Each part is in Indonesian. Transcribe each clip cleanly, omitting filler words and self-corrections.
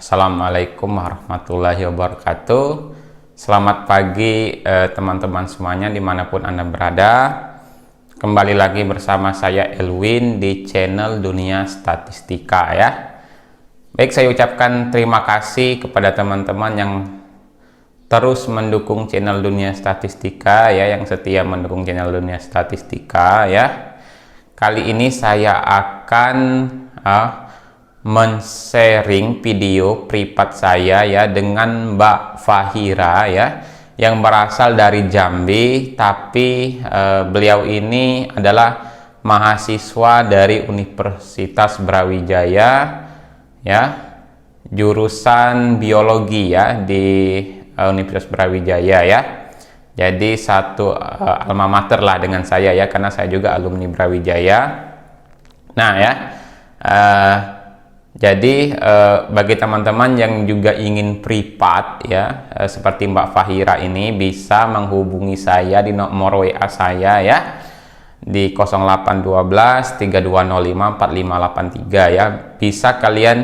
Assalamualaikum warahmatullahi wabarakatuh. Selamat pagi teman-teman semuanya dimanapun Anda berada. Kembali lagi bersama saya Elwin di channel Dunia Statistika ya. Baik, saya ucapkan terima kasih kepada teman-teman yang terus mendukung channel Dunia Statistika ya, yang setia mendukung channel Dunia Statistika ya. Kali ini saya akan men-sharing video privat saya ya dengan Mbak Fahira ya, yang berasal dari Jambi, tapi beliau ini adalah mahasiswa dari Universitas Brawijaya ya, jurusan biologi ya di Universitas Brawijaya ya. Jadi satu alma mater lah dengan saya ya, karena saya juga alumni Brawijaya. Nah ya, jadi bagi teman-teman yang juga ingin privat ya, seperti Mbak Fahira ini, bisa menghubungi saya di nomor WA saya ya, di 0812 3205 4583 ya. Bisa kalian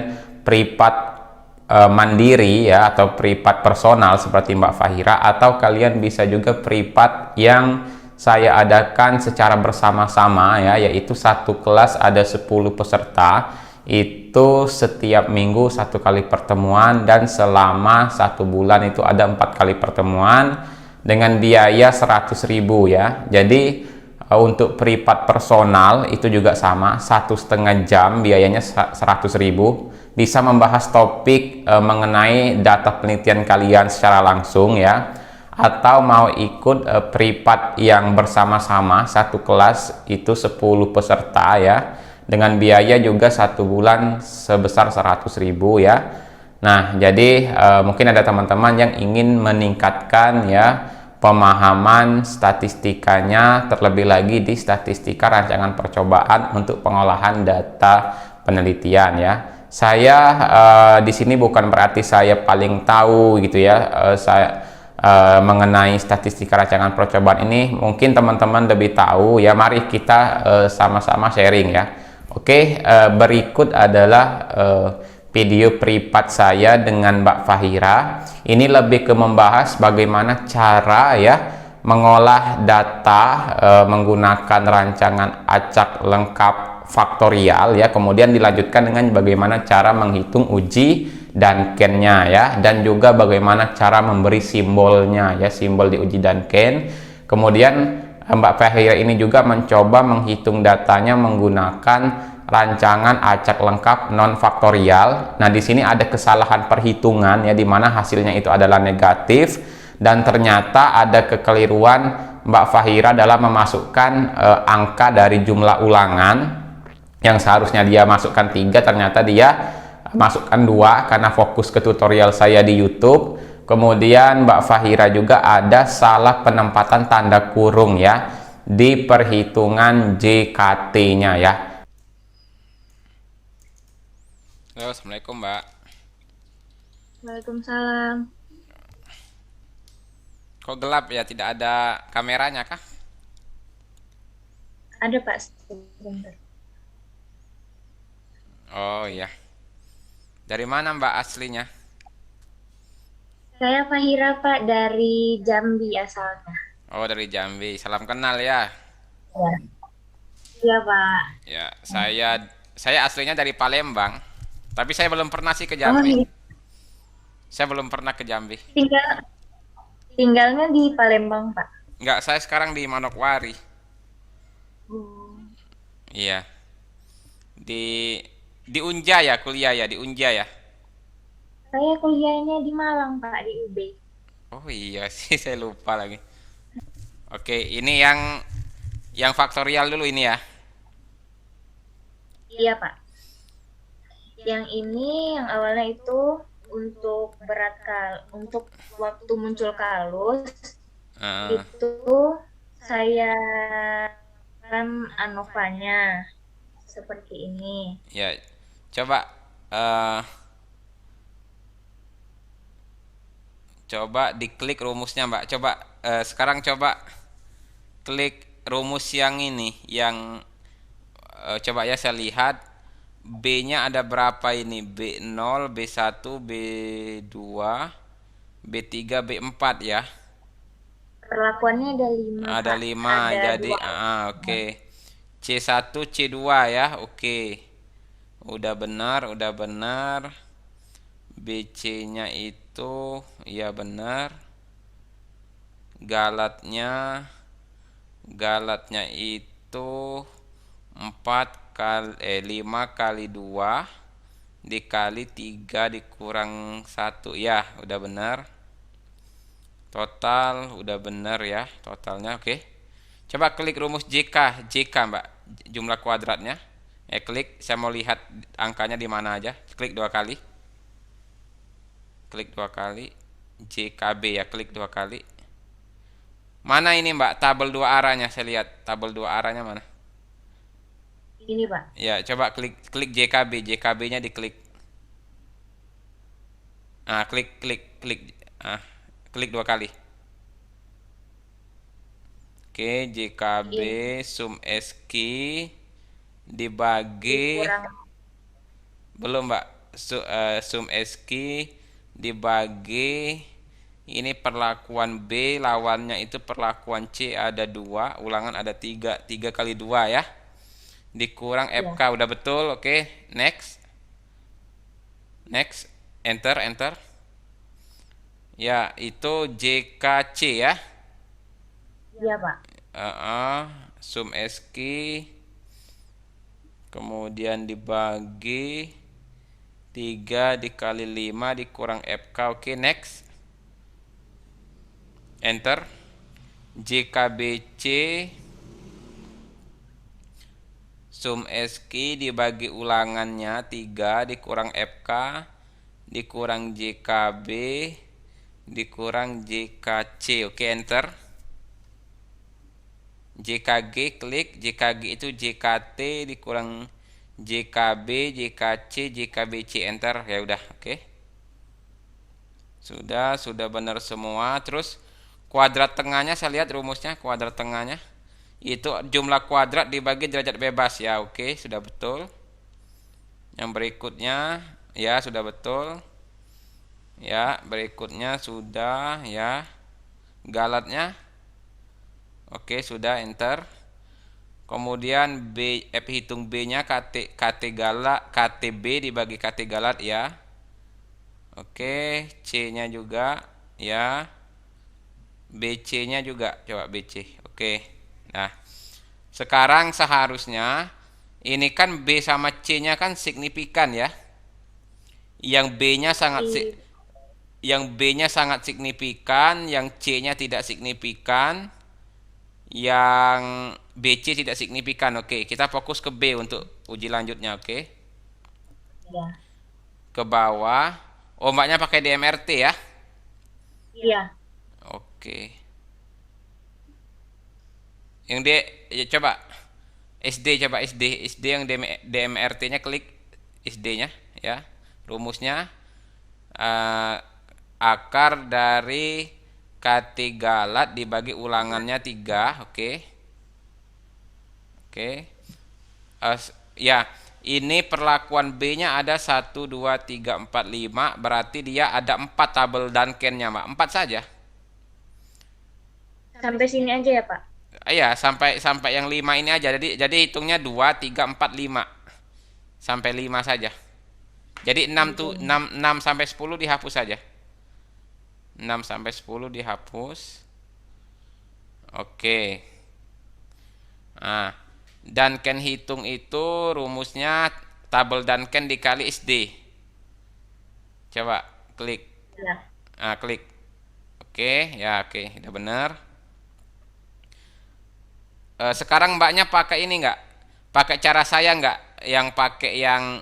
privat mandiri ya, atau privat personal seperti Mbak Fahira, atau kalian bisa juga privat yang saya adakan secara bersama-sama ya, yaitu satu kelas ada 10 peserta. Itu setiap minggu satu kali pertemuan, dan selama 1 bulan itu ada 4 kali pertemuan dengan biaya 100.000 ya. Jadi untuk privat personal itu juga sama, 1,5 jam biayanya 100.000. Bisa membahas topik mengenai data penelitian kalian secara langsung ya, atau mau ikut privat yang bersama-sama satu kelas itu 10 peserta ya, dengan biaya juga 1 bulan sebesar 100.000 ya. Nah, jadi mungkin ada teman-teman yang ingin meningkatkan ya pemahaman statistikanya, terlebih lagi di statistika rancangan percobaan untuk pengolahan data penelitian ya. Saya di sini bukan berarti saya paling tahu gitu ya, mengenai statistika rancangan percobaan ini. Mungkin teman-teman lebih tahu ya, mari kita sama-sama sharing ya. Oke, berikut adalah video privat saya dengan Mbak Fahira. Ini lebih ke membahas bagaimana cara ya mengolah data menggunakan rancangan acak lengkap faktorial ya, kemudian dilanjutkan dengan bagaimana cara menghitung uji Duncan-nya ya, dan juga bagaimana cara memberi simbolnya ya, simbol di uji Duncan. Kemudian Mbak Fahira ini juga mencoba menghitung datanya menggunakan rancangan acak lengkap non faktorial. Nah, di sini ada kesalahan perhitungan ya, di mana hasilnya itu adalah negatif, dan ternyata ada kekeliruan Mbak Fahira dalam memasukkan angka dari jumlah ulangan yang seharusnya dia masukkan 3, ternyata dia masukkan 2 karena fokus ke tutorial saya di YouTube. Kemudian Mbak Fahira juga ada salah penempatan tanda kurung ya di perhitungan JKT-nya ya. Halo, Assalamualaikum Mbak. Waalaikumsalam. Kok gelap ya, tidak ada kameranya kah? Ada Pak, sebentar. Oh iya. Dari mana Mbak aslinya? Saya Fahira Pak, dari Jambi asalnya. Oh, dari Jambi. Salam kenal ya. Ya. Iya Pak. Ya, saya aslinya dari Palembang. Tapi saya belum pernah sih ke Oh Jambi. iya. Saya belum pernah ke Jambi. Tinggalnya di Palembang Pak. Enggak, saya sekarang di Manokwari. Oh. Iya. Di Unja ya, kuliah ya, di Unja ya. Saya kuliahnya di Malang Pak, di UB. Oh iya sih, saya lupa lagi. Oke, ini yang faktorial dulu ini ya. Iya Pak. Yang ini yang awalnya itu untuk untuk waktu muncul kalus itu saya kan ANOVA-nya seperti ini. Ya, coba coba diklik rumusnya Mbak. Coba sekarang coba klik rumus yang ini, yang coba ya saya lihat B-nya ada berapa ini? B0, B1, B2, B3, B4 ya. Perlakuannya ada 5 Ada Pak. 5, Ada jadi dua. oke. C1, C2 ya, oke. Udah benar, udah benar. BC-nya itu ya benar. Galatnya galatnya itu 5 kali 2 dikali 3 dikurang 1 ya, udah benar. Total udah benar ya, totalnya oke. Coba klik rumus JK Mbak, jumlah kuadratnya. Klik, saya mau lihat angkanya di mana aja. Klik 2 kali. Klik 2 kali. JKB ya, klik 2 kali. Mana ini Mbak, tabel 2 arahnya? Saya lihat tabel 2 arahnya mana? Ini Pak. Ya, coba klik JKB, JKB-nya diklik. Klik klik klik. Klik 2 kali. Oke, JKB Ini sum SQ dibagi dikurang belum Mbak. Sum SQ dibagi ini perlakuan B, lawannya itu perlakuan C ada 2, ulangan ada 3, 3 kali 2 ya. Dikurang ya. FK udah betul, oke. Next. Next. Enter, enter. Ya, itu JKC ya. Iya Pak. Sum SQ kemudian dibagi 3 dikali 5 dikurang FK. Oke, next. Enter. JKBC sum SQ dibagi ulangannya 3 dikurang FK dikurang JKB dikurang JKC. Oke, enter. JKG klik, JKG itu JKT dikurang JKB, JKC, JKBC, enter. Ya udah, oke. Sudah benar semua. Terus kuadrat tengahnya saya lihat rumusnya, kuadrat tengahnya itu jumlah kuadrat dibagi derajat bebas ya, oke, sudah betul. Yang berikutnya ya sudah betul. Ya, berikutnya sudah ya. Galatnya oke, sudah, enter. Kemudian hitung B-nya KT galat, KTB dibagi KT galat ya. Oke, C-nya juga ya. BC-nya juga, coba BC. Oke. Nah, sekarang seharusnya ini kan B sama C-nya kan signifikan ya. Yang B-nya sangat Di yang B-nya sangat signifikan, yang C-nya tidak signifikan, yang BC tidak signifikan. Oke, kita fokus ke B untuk uji lanjutnya. Oke, ya. ke bawah. Ombaknya pakai DMRT ya. Iya. Oke. Yang D ya, coba SD yang DMRT-nya klik SD-nya ya. Rumusnya eh, akar dari KT galat dibagi ulangannya 3. Oke. Oke. Ya, ini perlakuan B-nya ada 1, 2, 3, 4, 5. Berarti dia ada 4 tabel Duncan-nya, Mbak. 4 saja. Sampai sini aja ya Pak. Iya, sampai yang 5 ini aja. Jadi hitungnya 2, 3, 4, 5. Sampai 5 saja. Jadi 6 tuh Oke. 6 sampai 10 dihapus saja. 6 sampai 10 dihapus. Oke. Nah, Duncan hitung itu rumusnya tabel Duncan dikali SD. Coba klik. Ya. Klik. Oke, ya oke, udah benar. Sekarang mbaknya pakai ini nggak? Pakai cara saya nggak? Yang pakai yang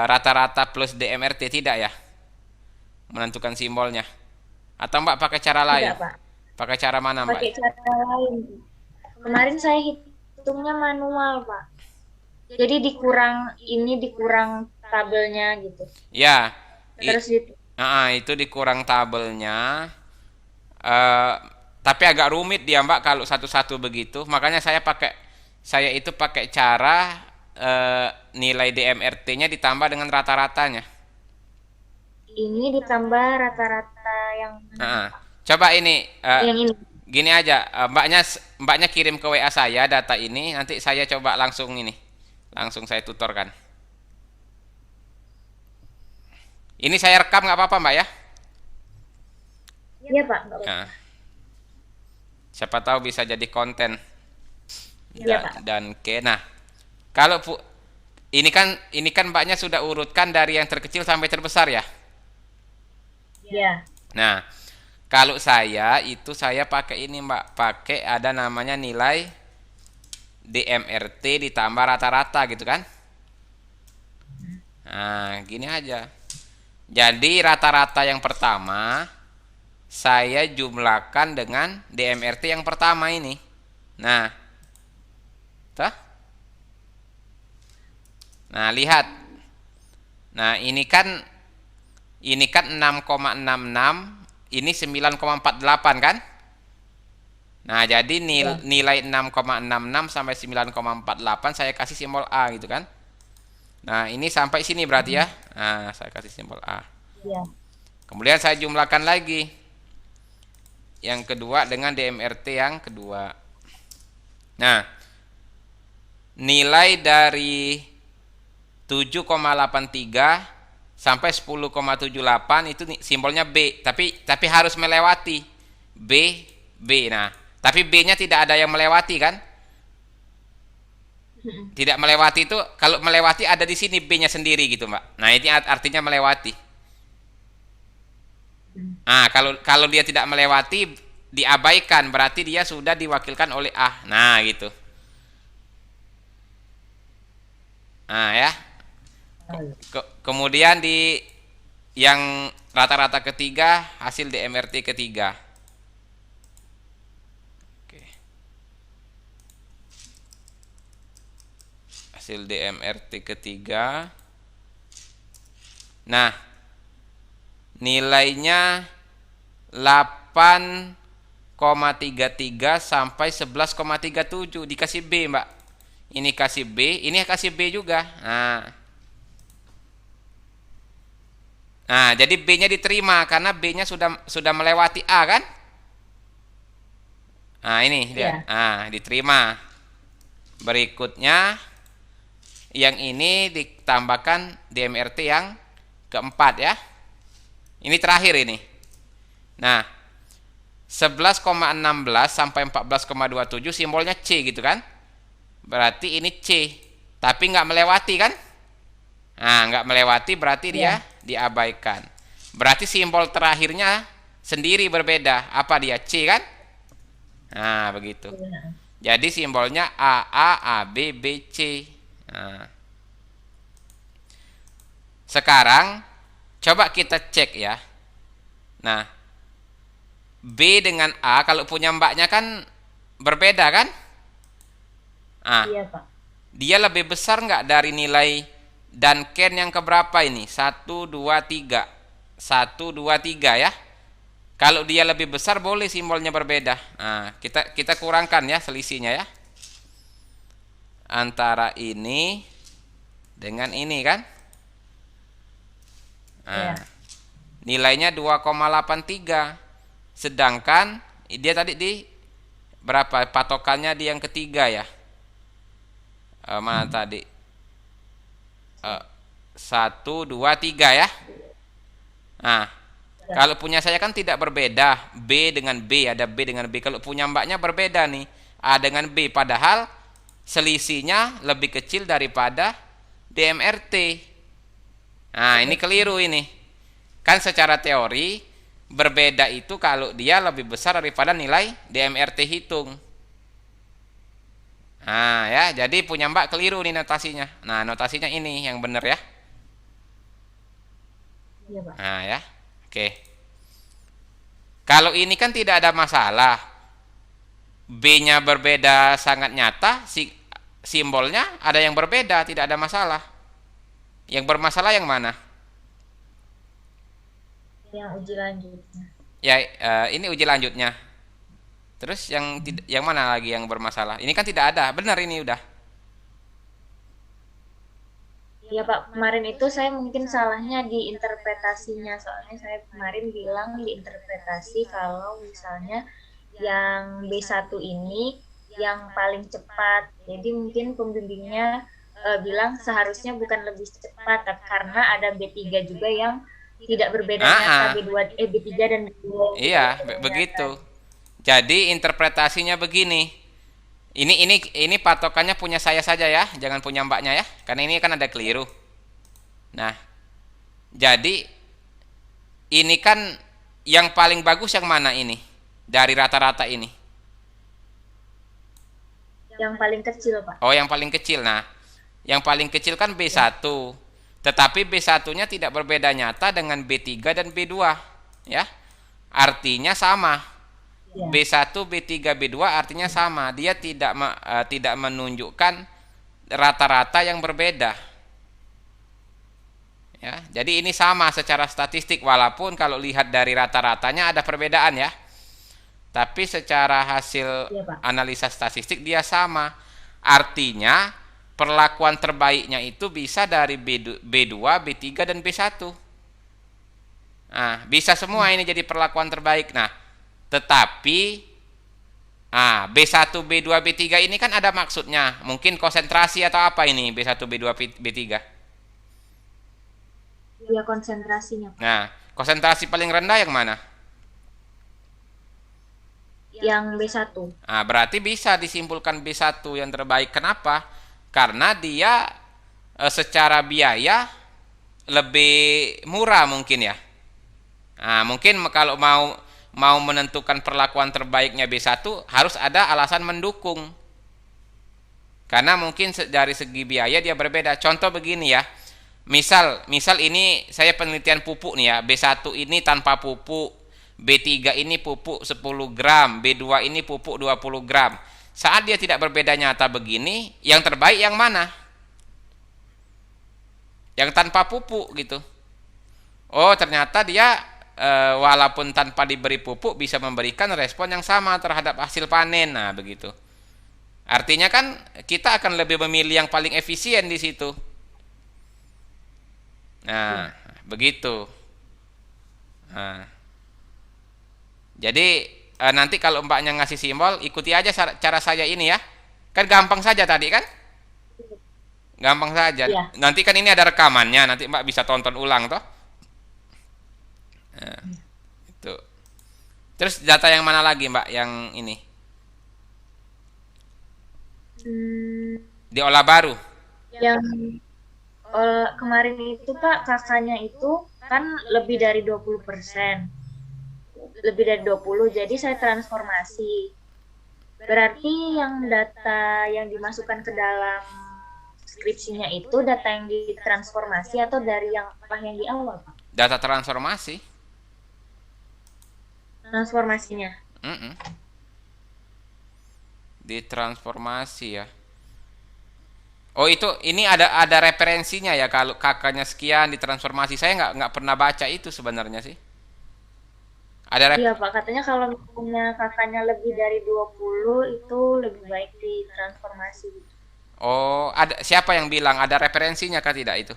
rata-rata plus DMRT tidak ya? Menentukan simbolnya. Atau mbak pakai cara lain? Tidak Pak. Pakai cara mana mbak? Pakai cara lain. Kemarin saya hitungnya manual Pak. Jadi dikurang tabelnya gitu. Ya, Terus itu. itu dikurang tabelnya. Eh, tapi agak rumit dia mbak kalau satu-satu begitu. Makanya saya itu pakai cara nilai DMRT-nya ditambah dengan rata-ratanya. Ini ditambah rata-rata yang mana, Heeh. Pak? Coba ini Yang ini. gini aja, mbaknya kirim ke WA saya data ini, nanti saya coba langsung ini, langsung saya tutorkan. Ini saya rekam nggak apa-apa mbak ya? Iya, Pak. Nggak apa-apa. Nah, siapa tahu bisa jadi konten Iya, Pak. dan ke. Nah, kalau ini kan mbaknya sudah urutkan dari yang terkecil sampai terbesar ya. Iya. Nah, kalau saya pakai ini mbak, pakai ada namanya nilai DMRT ditambah rata-rata gitu kan. Nah, gini aja. Jadi rata-rata yang pertama saya jumlahkan dengan DMRT yang pertama ini. Nah, tuh. Nah, lihat. Nah, ini kan 6,66, ini 9,48 kan? Nah, jadi Iya. nilai 6,66 sampai 9,48 saya kasih simbol A gitu kan. Nah, ini sampai sini berarti ya. Nah, saya kasih simbol A. Iya. Kemudian saya jumlahkan lagi yang kedua dengan DMRT yang kedua. Nah, nilai dari 7,83 sampai 10,78 itu simbolnya B, tapi harus melewati B. Nah, tapi B-nya tidak ada yang melewati kan? Tidak melewati itu, kalau melewati ada di sini B-nya sendiri gitu, Mbak. Nah, ini artinya melewati. Nah, kalau dia tidak melewati, diabaikan, berarti dia sudah diwakilkan oleh A. Nah, gitu. Nah, ya. Kemudian di yang rata-rata ketiga, hasil DMRT ketiga. Oke. Hasil DMRT ketiga. Nah, nilainya 8,33 sampai 11,37 dikasih B, Mbak. Ini kasih B, ini kasih B juga. Nah, jadi B-nya diterima karena B-nya sudah melewati A kan? Nah, ini Iya. lihat. Nah, diterima. Berikutnya yang ini ditambahkan DMRT yang keempat ya. Ini terakhir ini. Nah, 11,16 sampai 14,27 simbolnya C gitu kan? Berarti ini C, tapi nggak melewati kan? Nah, nggak melewati berarti dia diabaikan. Berarti simbol terakhirnya sendiri berbeda. Apa dia? C kan? Nah, begitu. Iya. Jadi simbolnya AA, AB, BC. Nah, sekarang coba kita cek ya. Nah, B dengan A kalau punya mbaknya kan berbeda kan? Ah, Iya, Pak. dia lebih besar nggak dari nilai dan Ken yang keberapa ini? 1, 2, 3. 1, 2, 3 ya. Kalau dia lebih besar boleh simbolnya berbeda. Nah, kita kurangkan ya selisihnya ya. Antara ini dengan ini kan? Nah, Iya. nilainya 2,83. Sedangkan dia tadi di berapa? Patokannya di yang ketiga ya. Mana tadi? 1, 2, 3 ya. Nah, kalau punya saya kan tidak berbeda. B dengan B, ada B dengan B. Kalau punya mbaknya berbeda nih. A dengan B. Padahal selisihnya lebih kecil daripada DMRT. Nah, ini keliru ini. Kan secara teori berbeda itu kalau dia lebih besar daripada nilai DMRT hitung. Nah, ya, jadi punya mbak keliru nih notasinya. Nah, notasinya ini yang benar ya. Iya, Pak. Nah, ya. Oke. Kalau ini kan tidak ada masalah. B-nya berbeda sangat nyata, simbolnya ada yang berbeda, tidak ada masalah. Yang bermasalah yang mana? Yang uji lanjutnya. Ya, ini uji lanjutnya. Terus yang mana lagi yang bermasalah? Ini kan tidak ada. Benar ini udah. Ya Pak, kemarin itu saya mungkin salahnya di interpretasinya. Soalnya saya kemarin bilang di interpretasi kalau misalnya yang B1 ini yang paling cepat. Jadi mungkin pembimbingnya bilang seharusnya bukan lebih cepat karena ada B3 juga yang tidak berbeda Ah, nyata, ah. B3 dan B2 yang tidak Iya, berbeda nyata. begitu. Jadi interpretasinya begini. Ini patokannya punya saya saja ya, jangan punya mbaknya ya. Karena ini kan ada keliru. Nah, jadi ini kan yang paling bagus yang mana ini? Dari rata-rata ini. Yang paling kecil, Pak. Oh, yang paling kecil. Nah, yang paling kecil kan Ya, B1. Tetapi B1-nya tidak berbeda nyata dengan B3 dan B2, ya. Artinya sama. ya, B1, B3, B2 artinya sama. Dia tidak menunjukkan rata-rata yang berbeda. Ya, jadi ini sama secara statistik walaupun kalau lihat dari rata-ratanya ada perbedaan ya. Tapi secara hasil ya Pak. analisa statistik dia sama. Artinya perlakuan terbaiknya itu bisa dari B2, B3 dan B1. Nah, bisa semua ini jadi perlakuan terbaik. Nah, tetapi B1, B2, B3 ini kan ada maksudnya. Mungkin konsentrasi atau apa ini B1, B2, B3. Ya konsentrasinya, Pak. Nah, konsentrasi paling rendah yang mana? Yang B1. Nah, berarti bisa disimpulkan B1 yang terbaik. Kenapa? Karena dia secara biaya lebih murah mungkin ya. Nah, mungkin kalau mau menentukan perlakuan terbaiknya B1 harus ada alasan mendukung. Karena mungkin dari segi biaya dia berbeda. Contoh begini ya. Misal ini saya penelitian pupuk nih ya. B1 ini tanpa pupuk, B3 ini pupuk 10 gram, B2 ini pupuk 20 gram. Saat dia tidak berbeda nyata begini, yang terbaik yang mana? Yang tanpa pupuk gitu. Oh, ternyata dia walaupun tanpa diberi pupuk bisa memberikan respon yang sama terhadap hasil panen. Nah, begitu. Artinya kan kita akan lebih memilih yang paling efisien di situ. Nah, Ya. begitu. Nah, jadi nanti kalau mbaknya ngasih simbol, ikuti aja cara saya ini ya. Kan gampang saja tadi kan? Gampang saja. Ya. Nanti kan ini ada rekamannya, nanti mbak bisa tonton ulang toh. Nah, itu. Terus data yang mana lagi mbak yang ini? Hmm, Diolah baru. yang kemarin itu Pak, kakaknya itu kan lebih dari 20%. Lebih dari 20, jadi saya transformasi. Berarti yang data yang dimasukkan ke dalam skripsinya itu data yang ditransformasi atau dari yang apa yang di awal, Pak? Data transformasi. Transformasinya. Mm-mm. Ditransformasi ya. Oh itu ini ada referensinya ya kalau kakaknya sekian ditransformasi. Saya nggak pernah baca itu sebenarnya sih. Ada Iya, Pak. Katanya kalau misalnya kakaknya lebih dari 20 itu lebih baik ditransformasi. Oh, ada siapa yang bilang ada referensinya kah tidak itu?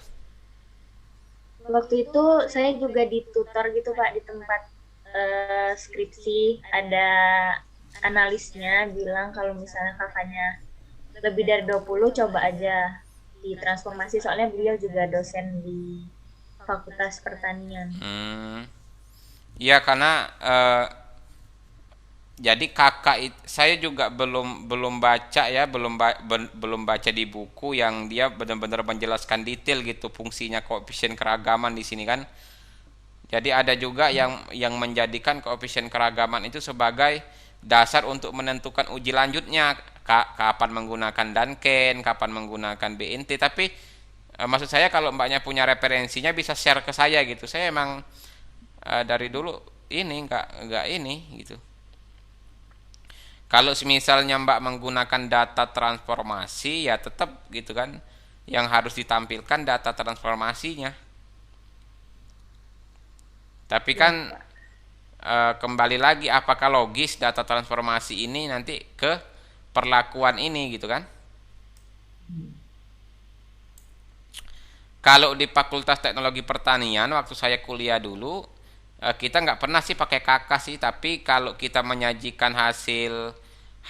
Waktu itu saya juga ditutor gitu, Pak, di tempat skripsi. Ada analisnya bilang kalau misalnya kakaknya lebih dari 20 coba aja ditransformasi. Soalnya beliau juga dosen di Fakultas Pertanian. Hmm, ya karena jadi saya juga belum belum baca ya, belum baca di buku yang dia benar-benar menjelaskan detail gitu fungsinya koefisien keragaman di sini kan. Jadi ada juga yang menjadikan koefisien keragaman itu sebagai dasar untuk menentukan uji lanjutnya, kapan menggunakan Duncan, kapan menggunakan BNT. Tapi maksud saya kalau mbaknya punya referensinya bisa share ke saya gitu. Saya emang dari dulu ini nggak ini gitu. Kalau misalnya mbak menggunakan data transformasi ya tetap gitu kan, yang harus ditampilkan data transformasinya. Tapi Ya, kan Pak. kembali lagi apakah logis data transformasi ini nanti ke perlakuan ini gitu kan. kalau di Fakultas Teknologi Pertanian waktu saya kuliah dulu, kita nggak pernah sih pakai kakak sih, tapi kalau kita menyajikan hasil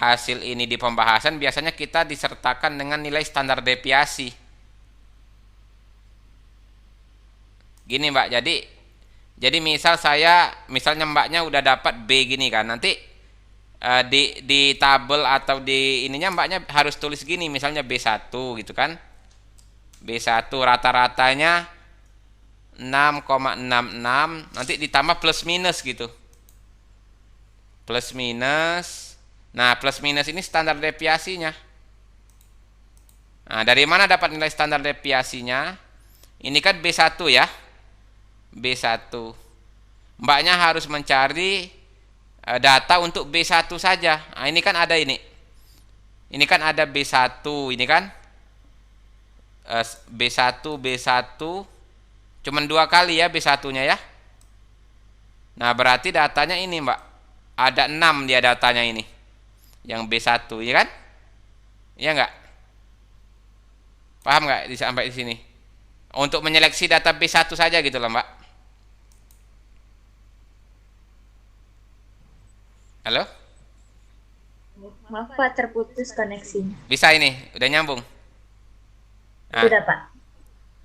hasil ini di pembahasan biasanya kita disertakan dengan nilai standar deviasi. Gini Mbak, jadi misalnya Mbaknya udah dapat B gini kan, nanti di tabel atau di ininya Mbaknya harus tulis gini, misalnya B1 gitu kan. B1 rata-ratanya 6,66, nanti ditambah plus minus gitu. Plus minus. Nah, plus minus ini standar deviasinya. Nah, dari mana dapat nilai standar deviasinya? Ini kan B1 ya. B1. Mbaknya harus mencari data untuk B1 saja. Nah, ini kan ada ini. Ini kan ada B1, ini kan B1, B1 cuman 2 kali ya B1-nya ya. Nah, berarti datanya ini, Mbak. Ada 6 dia datanya ini. Yang B1, ya kan? Iya enggak? Paham enggak sampai di sini? Untuk menyeleksi data B1 saja gitu loh, Mbak. Halo? Maaf Pak, terputus koneksinya. Bisa ini, udah nyambung. Nah, Sudah Pak.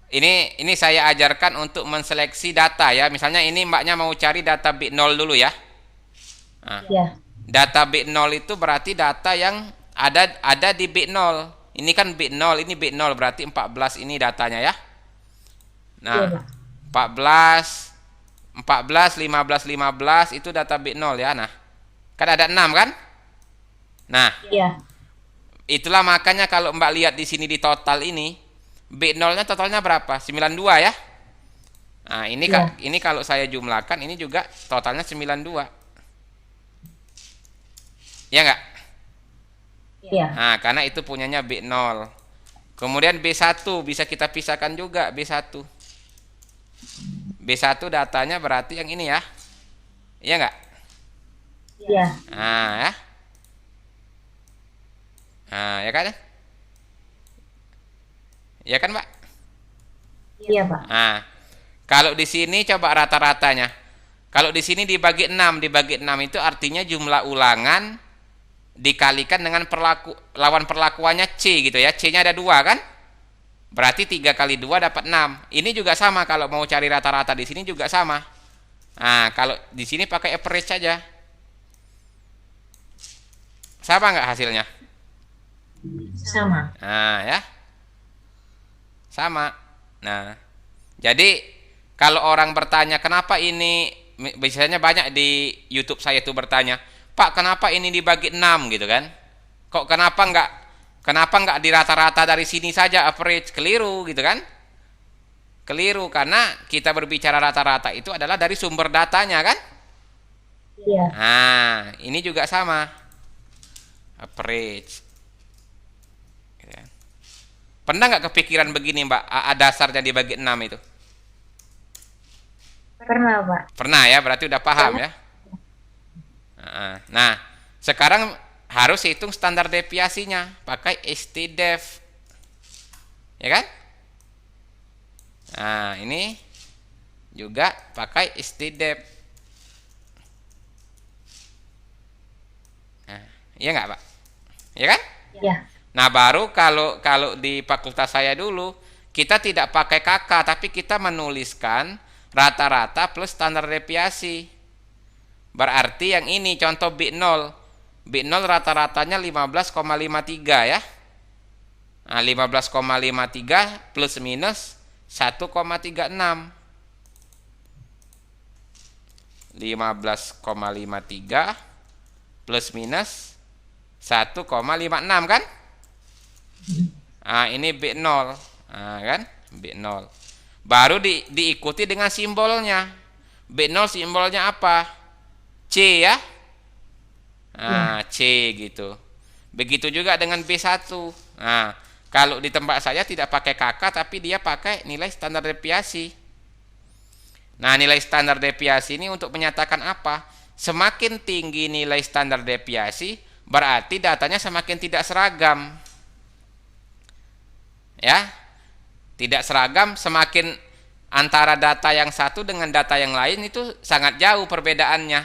ini saya ajarkan untuk menseleksi data ya. Misalnya ini Mbaknya mau cari data B0 dulu ya. Nah, Ya. data B0 itu berarti data yang ada di B0. Ini kan B0, ini B0 berarti 14 ini datanya ya. Iya, Nah, Pak. 14, 15 itu data B0 ya. Nah, kan ada 6 kan? Nah, Iya. itulah makanya kalau Mbak lihat di sini di total ini B0-nya totalnya berapa? 92 ya. Nah, Iya. ini kalau saya jumlahkan ini juga totalnya 92. Ya enggak? Iya. Nah, karena itu punyanya B0. Kemudian B1 bisa kita pisahkan juga B1. B1 datanya berarti yang ini ya. Iya enggak? Iya. Nah, ya. Nah, ya kan? Ya kan, Mbak? Iya, Pak. Nah, kalau di sini coba rata-ratanya. Kalau di sini dibagi 6 itu artinya jumlah ulangan dikalikan dengan lawan perlakuannya C gitu ya. C-nya ada 2 kan? Berarti 3 kali 2 dapat 6. Ini juga sama kalau mau cari rata-rata di sini juga sama. Nah, kalau di sini pakai average saja. Sama nggak hasilnya? Sama. Nah, ya. Sama. Nah, jadi kalau orang bertanya kenapa ini, biasanya banyak di YouTube saya tuh bertanya, Pak, kenapa ini dibagi 6 gitu kan? Kok kenapa nggak di rata-rata dari sini saja average? Keliru gitu kan? Keliru karena kita berbicara rata-rata itu adalah dari sumber datanya kan? Iya. Nah, ini juga sama. Average. Gitu kan. Pernah nggak kepikiran begini, Mbak? Dasarnya dibagi 6 itu? Pernah, Pak. Pernah ya, berarti udah paham ya. Nah, sekarang harus hitung standar deviasinya pakai STDEV. Ya kan? Nah, ini juga pakai STDEV. Nah, iya nggak, Pak? Ya kan? Iya. Nah, baru kalau di fakultas saya dulu, kita tidak pakai KK, tapi kita menuliskan rata-rata plus standar deviasi. Berarti yang ini contoh B0. B0 rata-ratanya 15,53 ya. Nah, 15,53 plus minus 1,36. 15,53 plus minus 1,56 kan? Nah, ini B0. Nah, kan? B0. Baru diikuti dengan simbolnya. B0 simbolnya apa? C ya. Nah, C gitu. Begitu juga dengan B1. Nah, kalau di tempat saya tidak pakai KK tapi dia pakai nilai standar deviasi. Nah, nilai standar deviasi ini untuk menyatakan apa? Semakin tinggi nilai standar deviasi, berarti datanya semakin tidak seragam. Ya. Tidak seragam, semakin antara data yang satu dengan data yang lain itu sangat jauh perbedaannya.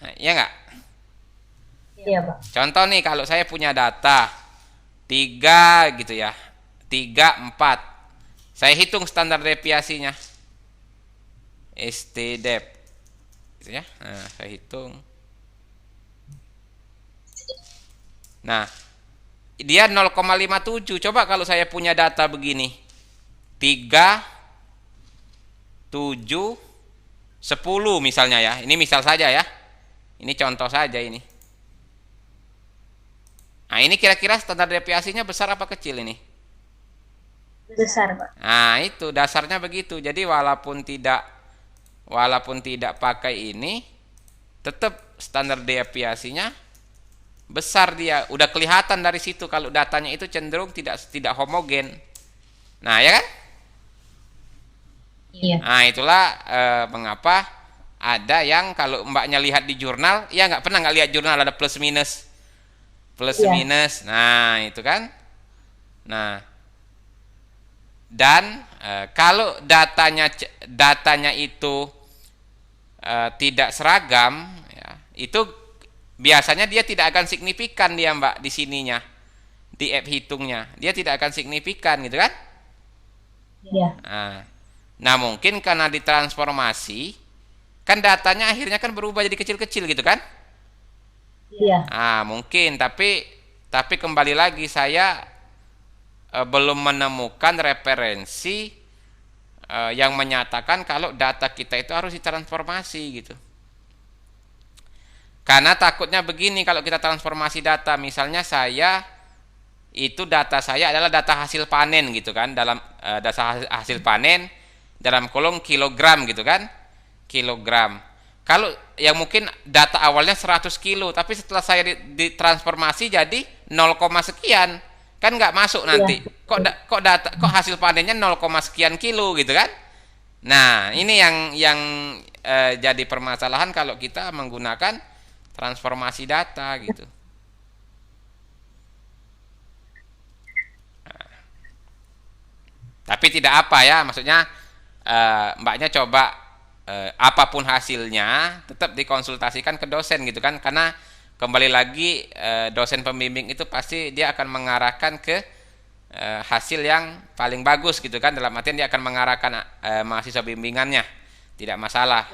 Nah, iya nggak? Iya, Pak. Contoh nih, kalau saya punya data 3 gitu ya, 3 4, saya hitung standar deviasinya, STDEV gitu ya. Nah, saya hitung. Nah, dia 0,57. Coba kalau saya punya data begini, 3 7 10 misalnya ya. Ini misal saja ya. Ini contoh saja ini. Nah, ini kira-kira standar deviasinya besar apa kecil ini? Besar, Pak. Nah, itu dasarnya begitu. Jadi walaupun tidak pakai ini, tetap standar deviasinya besar dia. Udah kelihatan dari situ kalau datanya itu cenderung tidak homogen. Nah, ya kan? Iya. Nah, itulah mengapa ada yang kalau mbaknya lihat di jurnal, ya nggak lihat jurnal ada plus minus, plus Iya. minus. Nah, itu kan. Nah, dan kalau datanya itu tidak seragam, ya, itu biasanya dia tidak akan signifikan dia mbak di sininya, di app hitungnya dia tidak akan signifikan gitu kan. Iya. Nah, mungkin karena ditransformasi kan datanya akhirnya kan berubah jadi kecil-kecil gitu kan. Iya. Mungkin, tapi kembali lagi saya belum menemukan referensi yang menyatakan kalau data kita itu harus ditransformasi gitu. Karena takutnya begini, kalau kita transformasi data, misalnya data saya adalah data hasil panen gitu kan, dalam data hasil panen dalam kolom kilogram gitu kan, kilogram. Kalau yang mungkin data awalnya 100 kilo, tapi setelah saya ditransformasi jadi 0, sekian, kan nggak masuk nanti. Iya. Kok hasil panennya 0, sekian kilo gitu kan? Nah, ini yang jadi permasalahan kalau kita menggunakan transformasi data gitu. Tapi tidak apa ya, maksudnya mbaknya coba apapun hasilnya tetap dikonsultasikan ke dosen gitu kan, karena kembali lagi dosen pembimbing itu pasti dia akan mengarahkan ke hasil yang paling bagus gitu kan, dalam artian dia akan mengarahkan mahasiswa bimbingannya, tidak masalah.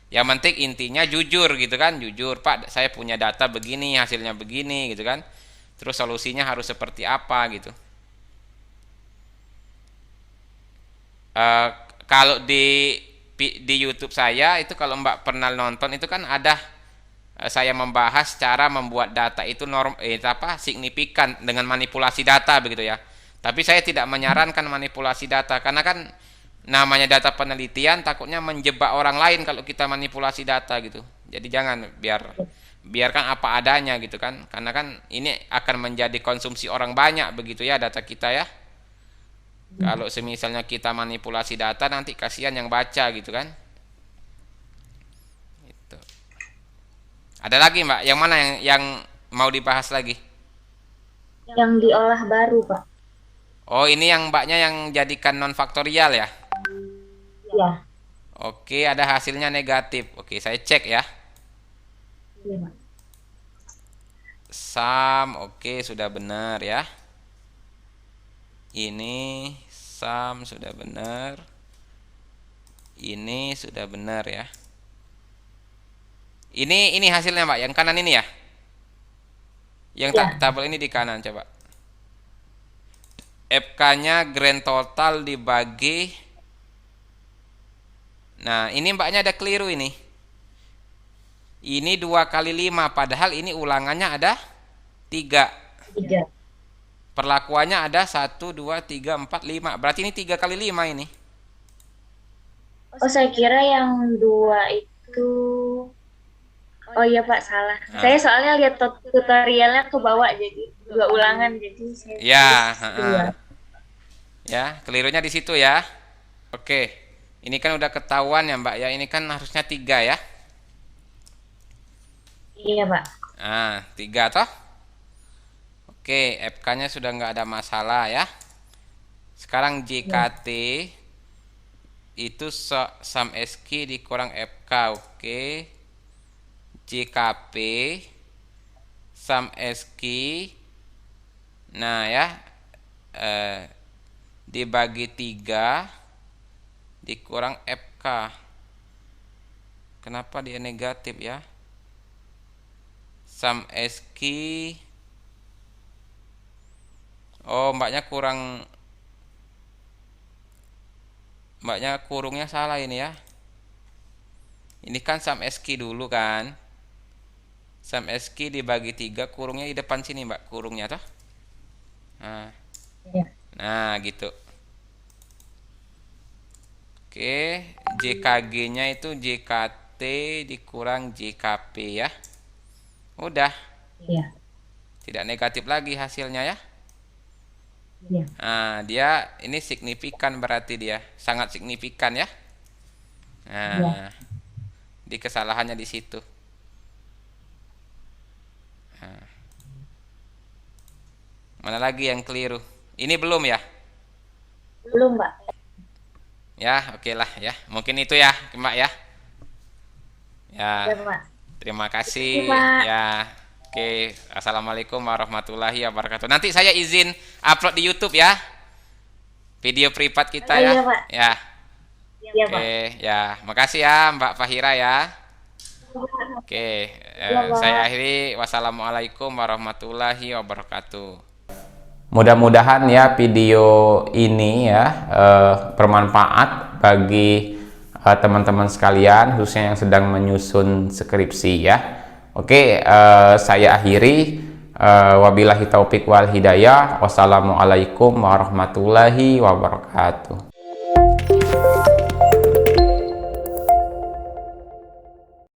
Yang penting intinya jujur gitu kan, jujur Pak, saya punya data begini, hasilnya begini gitu kan, terus solusinya harus seperti apa gitu. Kalau di YouTube saya itu, kalau Mbak pernah nonton itu kan ada saya membahas cara membuat data itu signifikan dengan manipulasi data begitu ya. Tapi saya tidak menyarankan manipulasi data, karena kan namanya data penelitian takutnya menjebak orang lain kalau kita manipulasi data gitu. Jadi jangan, biarkan apa adanya gitu kan. Karena kan ini akan menjadi konsumsi orang banyak begitu ya data kita ya. Kalau semisalnya kita manipulasi data, nanti kasihan yang baca gitu kan. Gitu. Ada lagi Mbak, yang mana yang mau dibahas lagi? Yang diolah baru, Pak. Oh, ini yang Mbaknya yang jadikan non faktorial ya? Iya. Oke, ada hasilnya negatif. Oke, saya cek ya. Iya, Pak. Sum, oke, sudah benar ya. Ini sum sudah benar. Ini sudah benar ya. Ini hasilnya Mbak, yang kanan ini ya. Yang Ya. tabel ini di kanan coba. FK-nya grand total dibagi. Nah, ini Mbaknya ada keliru ini. Ini 2 kali 5, padahal ini ulangannya ada 3. 3. Perlakuannya ada 1, 2, 3, 4, 5. Berarti ini 3 kali 5 ini. Oh, saya kira yang 2 itu. Oh iya Pak, salah. Saya soalnya lihat tutorialnya ke bawah, jadi 2 ulangan, jadi saya Ya, tulis 2. ya, kelirunya di situ ya. Oke, ini kan udah ketahuan ya Mbak ya. Ini kan harusnya 3 ya. Iya Pak. 3 toh. Oke, FK-nya sudah nggak ada masalah ya. Sekarang JKT itu sum SQ dikurang FK. Oke. JKP sum SQ. Nah ya, dibagi 3 dikurang FK. Kenapa dia negatif ya? Sum SQ. Oh, mbaknya kurungnya salah ini ya. Ini kan sum SQ dulu kan. Sum SQ dibagi 3, kurungnya di depan sini mbak, kurungnya toh. Nah, Ya. nah gitu. Oke, JKG-nya itu JKT dikurang JKP ya. Udah, Iya. tidak negatif lagi hasilnya ya. Iya. Nah, dia ini signifikan, berarti dia sangat signifikan ya. Nah, di kesalahannya di situ. Nah, mana lagi yang keliru? Ini belum ya? Belum, Mbak. Ya, oke lah ya. Mungkin itu ya, Mbak ya. Ya, Ya, Mbak. terima kasih Iya, Pak. ya. Oke, assalamualaikum warahmatullahi wabarakatuh. Nanti saya izin upload di YouTube ya, video privat kita Oh, ya. iya, Pak. Ya, Iya, Pak. oke ya. Makasih ya Mbak Fahira ya. Oke, Iya, Pak. saya akhiri. Wassalamualaikum warahmatullahi wabarakatuh. Mudah-mudahan ya video ini ya bermanfaat bagi teman-teman sekalian, khususnya yang sedang menyusun skripsi ya. Oke, saya akhiri. Wabillahi taufik wal hidayah. Wassalamualaikum warahmatullahi wabarakatuh.